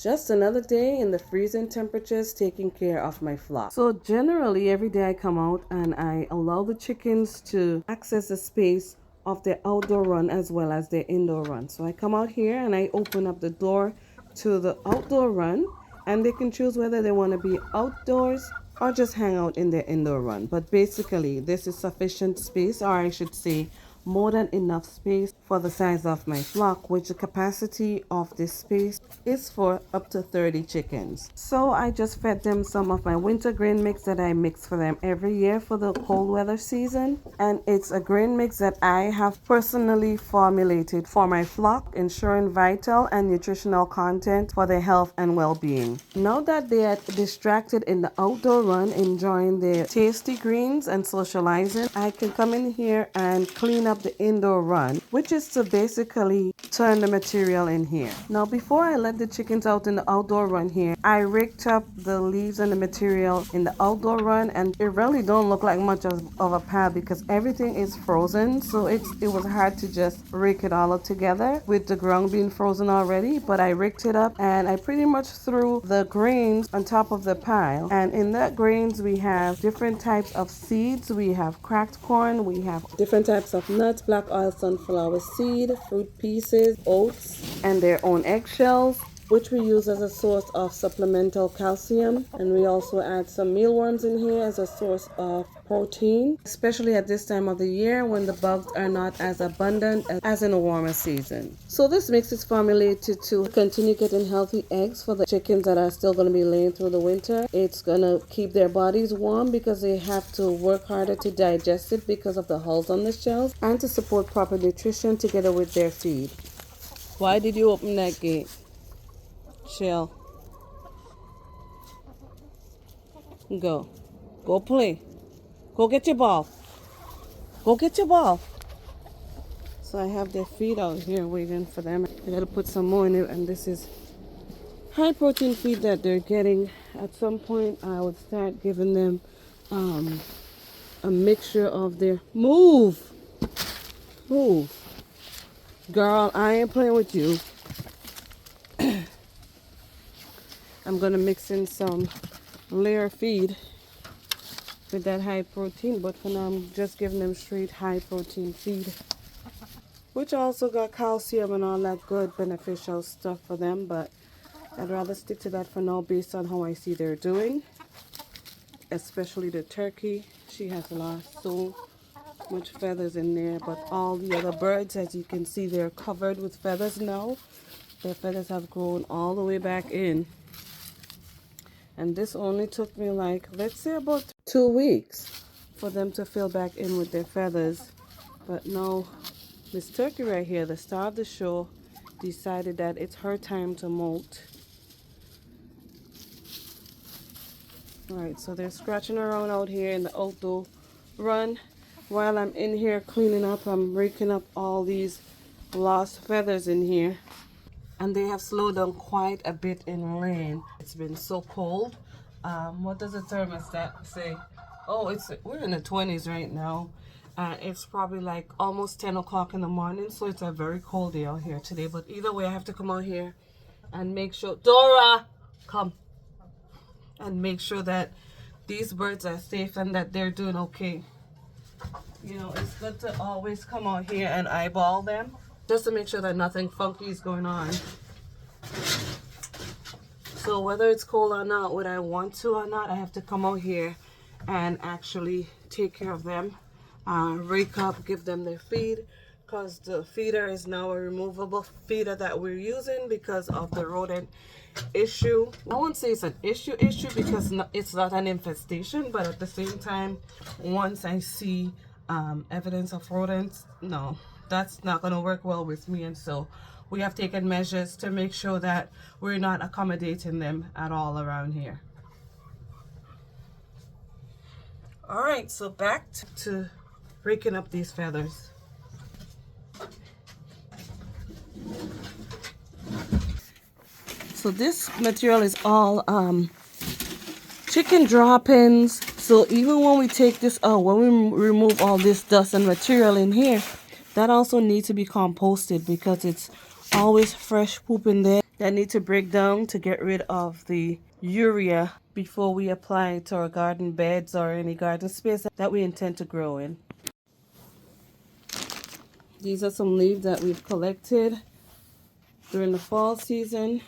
Just another day in the freezing temperatures taking care of my flock. So generally every day I come out and I allow the chickens to access the space of their outdoor run as well as their indoor run. So I come out here and I open up the door to the outdoor run, and they can choose whether they want to be outdoors or just hang out in their indoor run. But basically this is sufficient space, or I should say more than enough space for the size of my flock, which the capacity of this space is for up to 30 chickens. So I just fed them some of my winter grain mix that I mix for them every year for the cold weather season. And it's a grain mix that I have personally formulated for my flock, ensuring vital and nutritional content for their health and well-being. Now that they are distracted in the outdoor run, enjoying their tasty greens and socializing, I can come in here and clean up the indoor run, which is to basically turn the material in here. Now before I let the chickens out in the outdoor run here, I raked up the leaves and the material in the outdoor run, and it really don't look like much of a pad because everything is frozen, so it was hard to just rake it all up together with the ground being frozen already. But I raked it up and I pretty much threw the grains on top of the pile, and in that grains we have different types of seeds. We have cracked corn, we have different types of nuts, black oil sunflower seed, fruit pieces, oats, and their own eggshells, which we use as a source of supplemental calcium. And we also add some mealworms in here as a source of protein, especially at this time of the year when the bugs are not as abundant as in a warmer season. So this mix is formulated to continue getting healthy eggs for the chickens that are still going to be laying through the winter. It's going to keep their bodies warm because they have to work harder to digest it because of the hulls on the shells, and to support proper nutrition together with their feed. Why did you open that gate? Shell. Go. Go play. Go get your ball. Go get your ball. So I have their feed out here waiting for them. I gotta put some more in it, and this is high protein feed that they're getting. At some point I would start giving them a mixture of their move. Girl, I ain't playing with you. I'm gonna mix in some layer feed with that high protein, but for now I'm just giving them straight high protein feed, which also got calcium and all that good beneficial stuff for them. But I'd rather stick to that for now based on how I see they're doing, especially the turkey. She has lost so much feathers in there, but all the other birds, as you can see, they're covered with feathers now. Their feathers have grown all the way back in. And this only took me like, let's say about 2 weeks for them to fill back in with their feathers. But now Miss Turkey right here, the star of the show, decided that it's her time to molt. Alright, so they're scratching around out here in the outdoor run. While I'm in here cleaning up, I'm raking up all these lost feathers in here. And they have slowed down quite a bit in laying. It's been so cold. What does the thermostat say? Oh, we're in the 20s right now. It's probably like almost 10 o'clock in the morning, so it's a very cold day out here today. But either way, I have to come out here and make sure, Dora, come, and make sure that these birds are safe and that they're doing okay. You know, it's good to always come out here and eyeball them, just to make sure that nothing funky is going on. So whether it's cold or not, whether I want to or not, I have to come out here and actually take care of them, rake up, give them their feed, because the feeder is now a removable feeder that we're using because of the rodent issue. I won't say it's an issue because it's not an infestation, but at the same time, once I see evidence of rodents, no, that's not going to work well with me. And so we have taken measures to make sure that we're not accommodating them at all around here. All right, so back to raking up these feathers. So this material is all chicken droppings. So even when we take this out, when we remove all this dust and material in here, that also needs to be composted because it's always fresh poop in there. that need to break down to get rid of the urea before we apply it to our garden beds or any garden space that we intend to grow in. These are some leaves that we've collected during the fall season.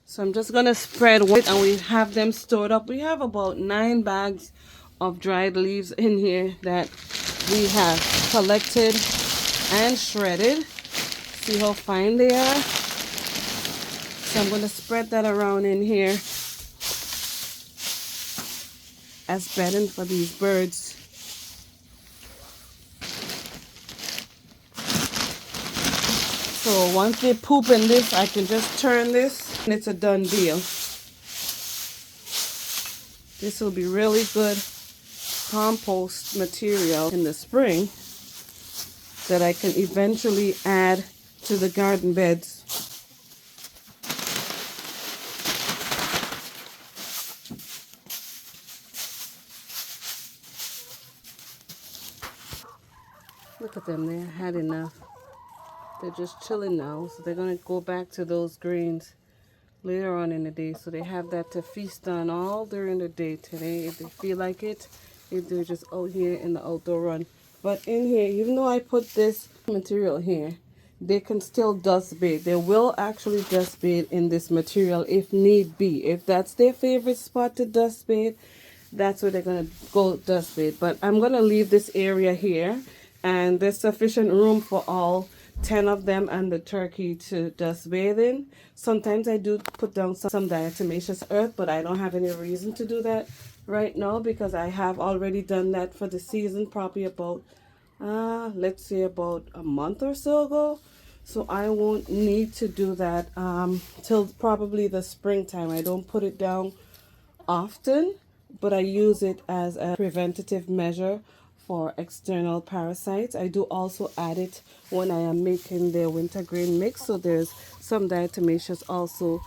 So I'm just gonna spread it and we have them stored up. We have about 9 bags of dried leaves in here that we have collected and shredded. See how fine they are? So I'm gonna spread that around in here as bedding for these birds. So once they poop in this, I can just turn this and it's a done deal. This will be really good compost material in the spring that I can eventually add to the garden beds. Look at them, they had enough. They're just chilling now, so they're going to go back to those greens later on in the day. So they have that to feast on all during the day today if they feel like it, if they're just out here in the outdoor run. But in here, even though I put this material here, they can still dust bait. They will actually dust bait in this material if need be. If that's their favorite spot to dust bait, that's where they're going to go dust bait. But I'm going to leave this area here, and there's sufficient room for all 10 of them and the turkey to dust bathe in. Sometimes I do put down some diatomaceous earth, but I don't have any reason to do that right now because I have already done that for the season, probably about let's say about a month or so ago. So I won't need to do that till probably the springtime. I don't put it down often, but I use it as a preventative measure for external parasites. I do also add it when I am making the wintergreen mix, so there's some diatomaceous also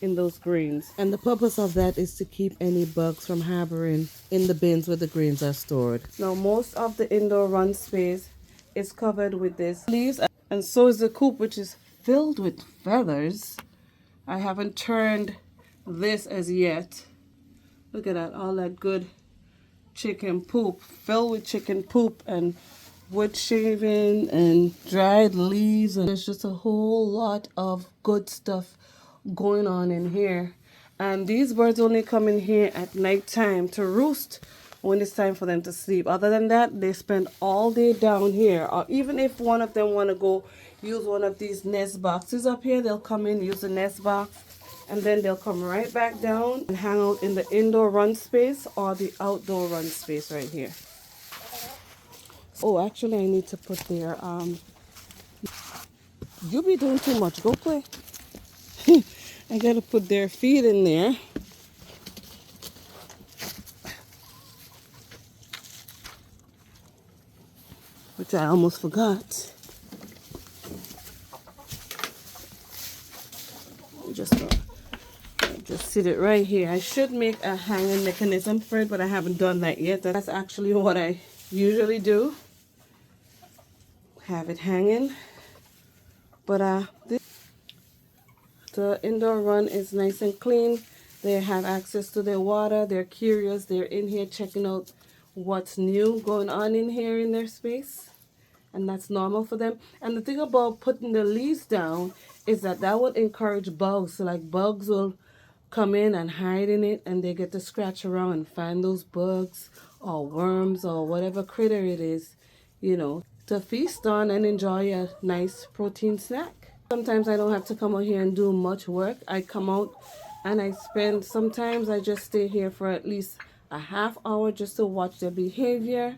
in those greens. And the purpose of that is to keep any bugs from harboring in the bins where the greens are stored. Now most of the indoor run space is covered with this leaves, and so is the coop, which is filled with feathers. I haven't turned this as yet. Look at that, all that good chicken poop, filled with chicken poop and wood shaving and dried leaves, and there's just a whole lot of good stuff going on in here. And these birds only come in here at night time to roost when it's time for them to sleep. Other than that, they spend all day down here. Or even if one of them want to go use one of these nest boxes up here, they'll come in, use the nest box, and then they'll come right back down and hang out in the indoor run space or the outdoor run space right here. Oh, actually I need to put their you be doing too much, go play. I gotta put their feed in there. Which I almost forgot. Just sit it right here. I should make a hanging mechanism for it, but I haven't done that yet. That's actually what I usually do. Have it hanging. But the indoor run is nice and clean. They have access to their water. They're curious. They're in here checking out what's new going on in here in their space. And that's normal for them. And the thing about putting the leaves down is that will encourage bugs. So like bugs will come in and hide in it, and they get to scratch around and find those bugs or worms or whatever critter it is, you know, to feast on and enjoy a nice protein snack. Sometimes I don't have to come out here and do much work. I come out and sometimes I just stay here for at least a half hour just to watch their behavior,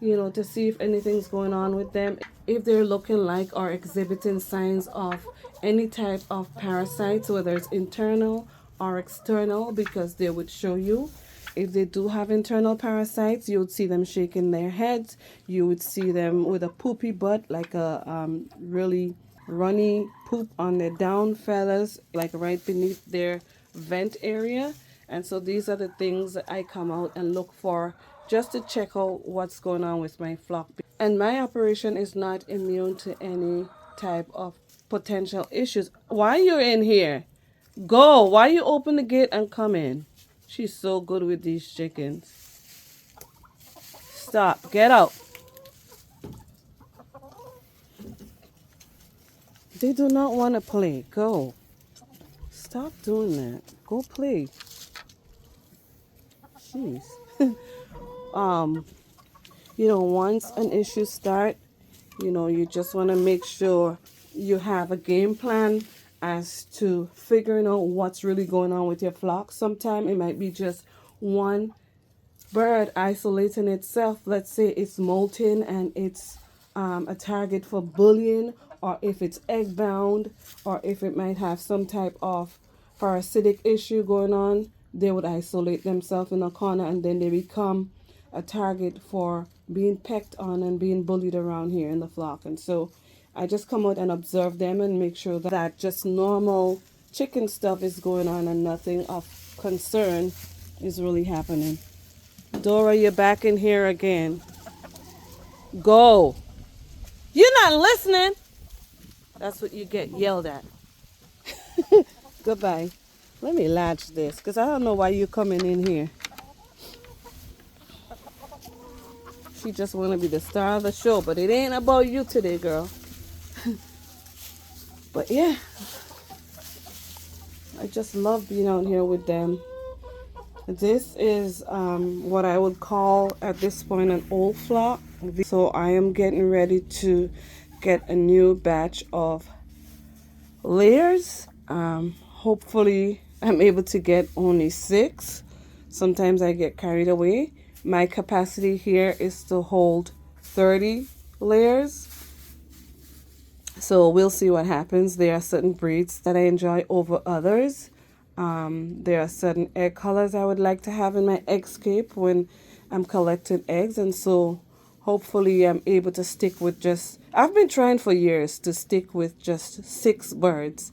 you know, to see if anything's going on with them, if they're looking like or exhibiting signs of any type of parasites, whether it's internal or external, because they would show you. If they do have internal parasites, you would see them shaking their heads. You would see them with a poopy butt, like a really runny poop on their down feathers, like right beneath their vent area. And so these are the things that I come out and look for just to check out what's going on with my flock. And my operation is not immune to any type of potential issues. Why you in here? Go. Why you open the gate and come in? She's so good with these chickens. Stop. Get out. They do not want to play. Go. Stop doing that. Go play. Jeez. Once an issue start, you just want to make sure you have a game plan as to figuring out what's really going on with your flock. Sometimes it might be just one bird isolating itself. Let's say it's molting and it's a target for bullying, or if it's egg bound, or if it might have some type of parasitic issue going on. They would isolate themselves in a corner and then they become a target for being pecked on and being bullied around here in the flock. And so I just come out and observe them and make sure that just normal chicken stuff is going on and nothing of concern is really happening. Dora, you're back in here again. Go. You're not listening. That's what you get yelled at. Goodbye. Let me latch this because I don't know why you're coming in here. She just want to be the star of the show, but it ain't about you today, girl. But yeah, I just love being out here with them. This is what I would call at this point an old flock. So I am getting ready to get a new batch of layers. Hopefully I'm able to get only 6. Sometimes I get carried away. My capacity here is to hold 30 layers. So we'll see what happens. There are certain breeds that I enjoy over others. There are certain egg colors I would like to have in my eggscape when I'm collecting eggs. And so hopefully I'm able to stick with just, I've been trying for years to stick with just 6 birds,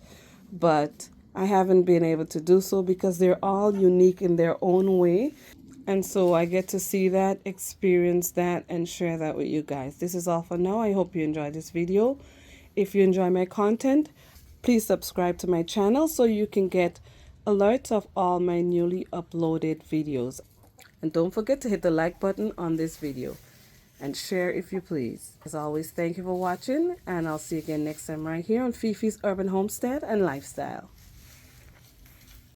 but I haven't been able to do so because they're all unique in their own way. And so I get to see that, experience that, and share that with you guys. This is all for now. I hope you enjoyed this video. If you enjoy my content, please subscribe to my channel so you can get alerts of all my newly uploaded videos. And don't forget to hit the like button on this video and share if you please. As always, thank you for watching, and I'll see you again next time right here on Fifi's Urban Homestead and Lifestyle.